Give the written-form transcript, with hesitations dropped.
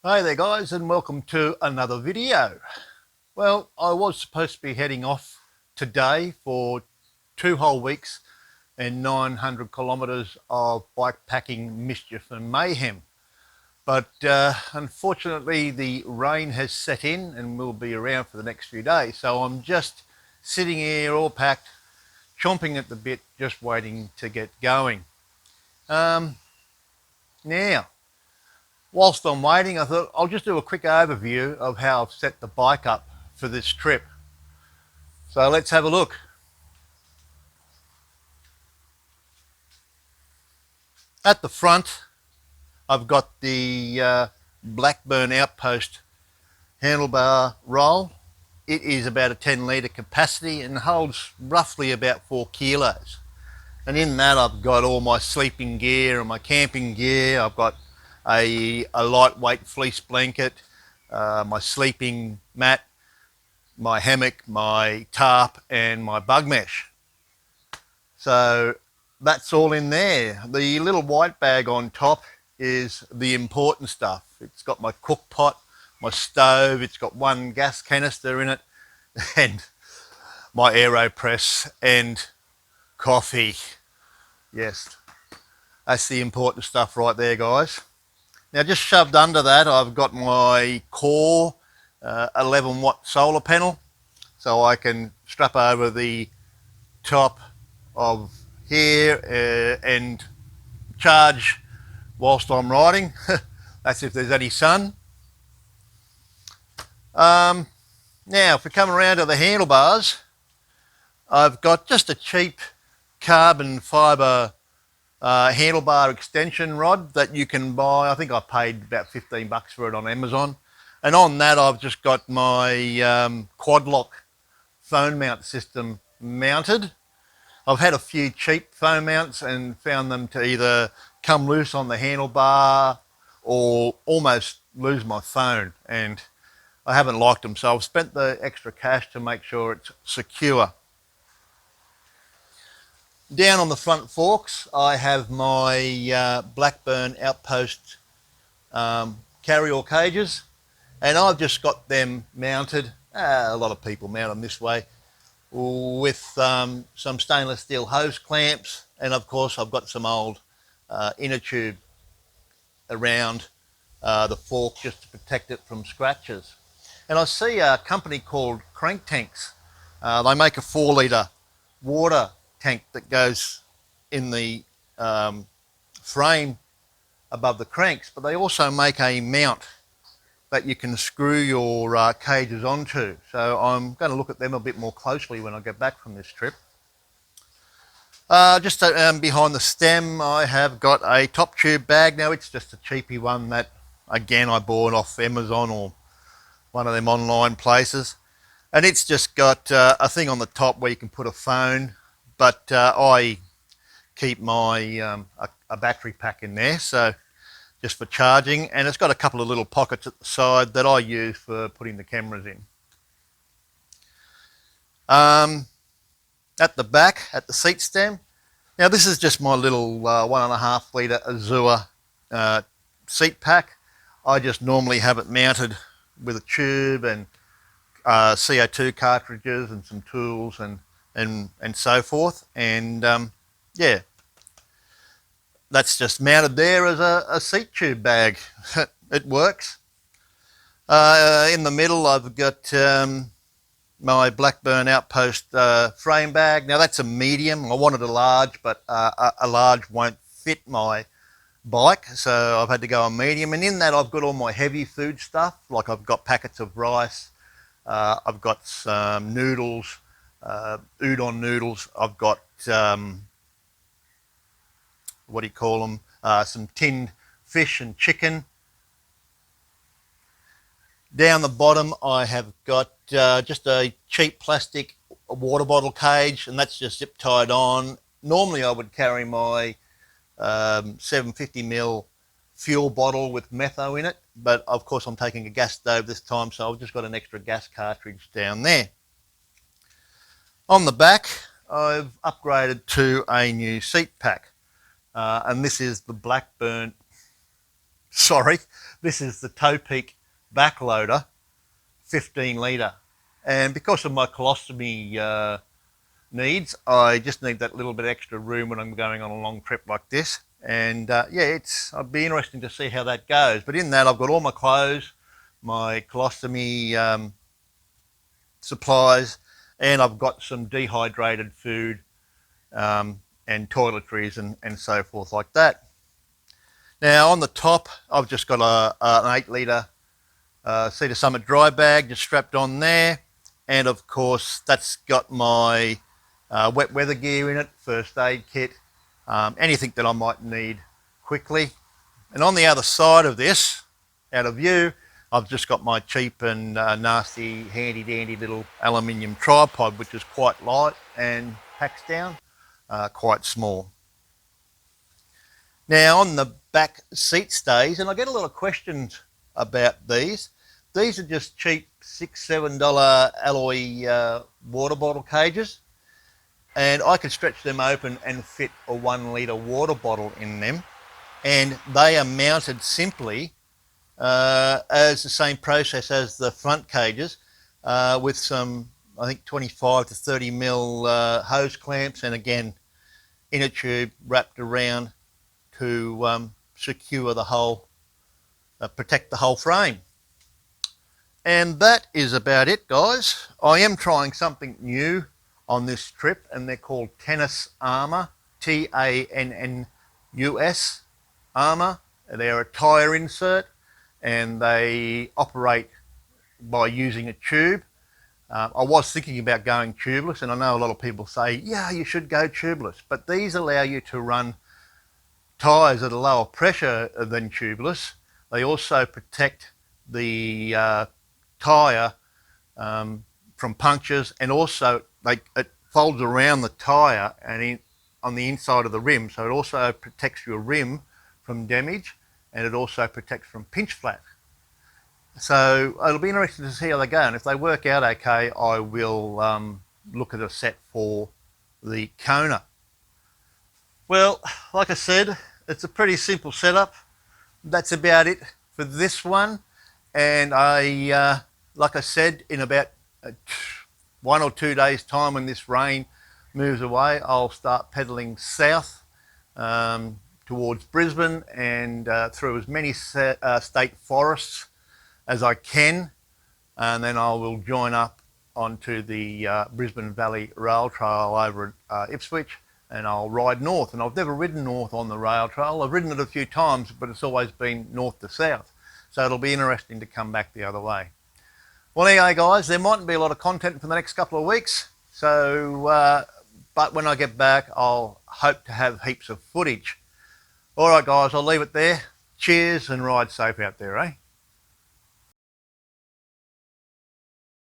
Hi there guys, and welcome to another video. Well, I was supposed to be heading off today for 2 whole weeks and 900 kilometers of bike packing mischief and mayhem. But unfortunately the rain has set in and will be around for the next few days. So I'm just sitting here all packed, chomping at the bit, just waiting to get going. Now, whilst I'm waiting, I thought I'll just do a quick overview of how I've set the bike up for this trip. So let's have a look. At the front, I've got the Blackburn Outpost handlebar roll. It is about a 10 litre capacity and holds roughly about 4 kilos. And in that I've got all my sleeping gear and my camping gear. I've got a lightweight fleece blanket, my sleeping mat, my hammock, my tarp and my bug mesh. So that's all in there. The little white bag on top is the important stuff. It's got my cook pot, my stove, it's got one gas canister in it and my AeroPress and coffee. Yes, that's the important stuff right there, guys. Now just shoved under that I've got my Core 11 watt solar panel, so I can strap over the top of here and charge whilst I'm riding. That's if there's any sun. Now if we come around to the handlebars, I've got just a cheap carbon fibre handlebar extension rod that you can buy. I think I paid about 15 bucks for it on Amazon. And on that I've just got my quad lock phone mount system mounted. I've had a few cheap phone mounts and found them to either come loose on the handlebar or almost lose my phone, and I haven't liked them, so I've spent the extra cash to make sure it's secure. Down on the front forks I have my Blackburn Outpost carry-all cages, and I've just got them mounted. A lot of people mount them this way with some stainless steel hose clamps, and of course I've got some old inner tube around the fork just to protect it from scratches. And I see a company called Crank Tanks. They make a 4 litre water tank that goes in the frame above the cranks, but they also make a mount that you can screw your cages onto. So I'm going to look at them a bit more closely when I get back from this trip. Just behind the stem I have got a top tube bag. Now it's just a cheapy one that again I bought off Amazon or one of them online places, and it's just got a thing on the top where you can put a phone, but I keep my a battery pack in there, so just for charging, and it's got a couple of little pockets at the side that I use for putting the cameras in. At the back, at the seat stem, now this is just my little 1.5 litre Azure seat pack. I just normally have it mounted with a tube and CO2 cartridges and some tools and so forth, and yeah, that's just mounted there as a seat tube bag. It works. In the middle I've got my Blackburn Outpost frame bag. Now that's a medium. I wanted a large, but a large won't fit my bike, so I've had to go on medium. And in that I've got all my heavy food stuff, like I've got packets of rice, I've got some noodles, udon noodles, I've got what do you call them, some tinned fish and chicken. Down the bottom I have got just a cheap plastic water bottle cage, and that's just zip tied on. Normally I would carry my 750ml fuel bottle with metho in it, but of course I'm taking a gas stove this time, so I've just got an extra gas cartridge down there. On the back I've upgraded to a new seat pack, and this is the Blackburn sorry, this is the Topeak backloader, 15 litre. And because of my colostomy needs, I just need that little bit extra room when I'm going on a long trip like this. And yeah, it'll be interesting to see how that goes. But in that, I've got all my clothes, my colostomy supplies, and I've got some dehydrated food and toiletries and so forth like that. Now on the top, I've just got an 8 litre Cedar Summit dry bag just strapped on there. And of course, that's got my wet weather gear in it, first aid kit, anything that I might need quickly. And on the other side of this, out of view, I've just got my cheap and nasty, handy dandy little aluminium tripod, which is quite light and packs down quite small. Now on the back seat stays, and I get a lot of questions about these. These are just cheap $6, $7 alloy water bottle cages, and I can stretch them open and fit a 1 litre water bottle in them, and they are mounted simply as the same process as the front cages, with some, I think, 25 to 30 mil hose clamps, and again inner tube wrapped around to secure the whole, protect the whole frame. And that is about it, guys. I am trying something new on this trip, and they're called Tannus Armour, Tannus Armour. They're a tyre insert, and they operate by using a tube. I was thinking about going tubeless, and I know a lot of people say, yeah, you should go tubeless, but these allow you to run tyres at a lower pressure than tubeless. They also protect the tyre from punctures, and also it folds around the tyre and on the inside of the rim, so it also protects your rim from damage, and it also protects from pinch flat. So it'll be interesting to see how they go, and if they work out okay, I will look at a set for the Kona. Well, like I said, it's a pretty simple setup. That's about it for this one, and like I said, in about 1 or 2 days time, when this rain moves away, I'll start pedalling south towards Brisbane and through as many state forests as I can, and then I will join up onto the Brisbane Valley Rail Trail over at Ipswich, and I'll ride north. And I've never ridden north on the rail trail. I've ridden it a few times, but it's always been north to south, so it'll be interesting to come back the other way. Well, anyway, guys, there mightn't be a lot of content for the next couple of weeks, so but when I get back, I'll hope to have heaps of footage. All right, guys, I'll leave it there. Cheers, and ride safe out there, eh?